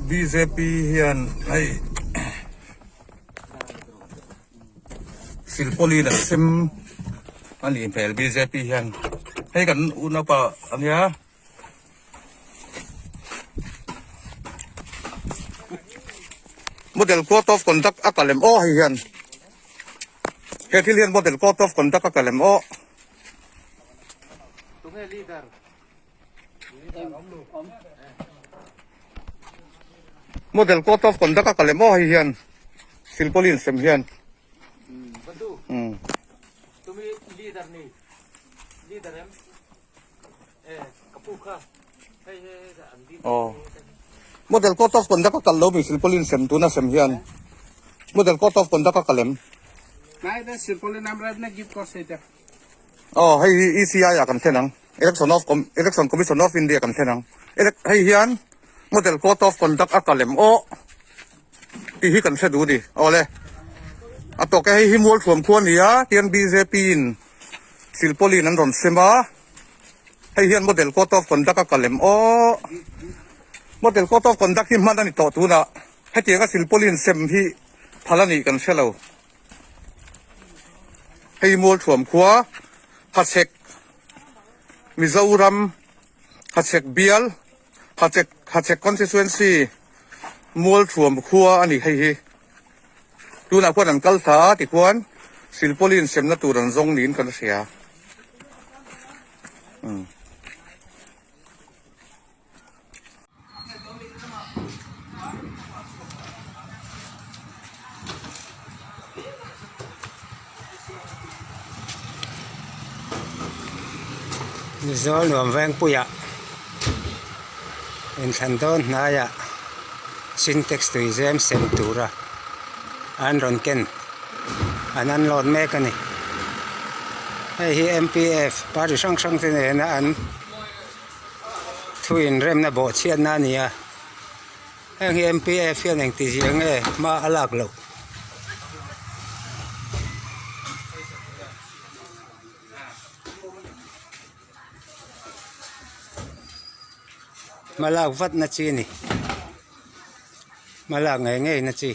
BJP เฮียนให้ศิลปลีนั่นซิมอันนี้แผล BJP เฮียนให้กันอุณหภูมิอันนี้model code of conduct akalem o hiyan Hetilian model code of conduct akalem o model code of conduct akalem o hiyan silpolin sem hiyan तुम्ही लीडर नाही leader kapuka model code of conduct akalo mi silpolin sem tuna sem hiyan model code of conduct akalem নাই দে silpolin আমরা না গিফট করছে এটাให้ ECI อากันเท่นัง Election Commission of India กันเท่นังให้เฮียน model code of conduct akalem o ที่ฮิกันเสดูดิเอาเลยอะตกให้หิมวลถ่วมควรนี่เฮียน BJP ศิลปลีนั้นรอนเสมาให้เฮียน model code of conduct akalem o model code of conduct ที่มันนั่นต่อตัวน่ะให้เตียงกับศิลปลีนเซมที่พลานีกันเสเราให้มวลถ่วมควฮัดเช็คมิซาอุรัมฮัดเช็คเบียลฮัดเช็ค constituency มวลถ่วมควอันนี้ให้ดูนะพวกนั้นกัลสาติควรศิลปลีนเซมนัตุรันซงนินกันเสียนี่โซนหลวมแวงปุยะเป็นขั้นตอนนายะ syntax to exam เซนตูระอันรอนเกนอันนั้นรอนแม่กันนี่ให้ MPF ปาริช่างที่นี่นะอันทวินเริ่มนะโบเชียนนานี่ให้ MPF ยังติดยังมาอลักโลมาลากวัดนะจีนี่มาลากไงนะจี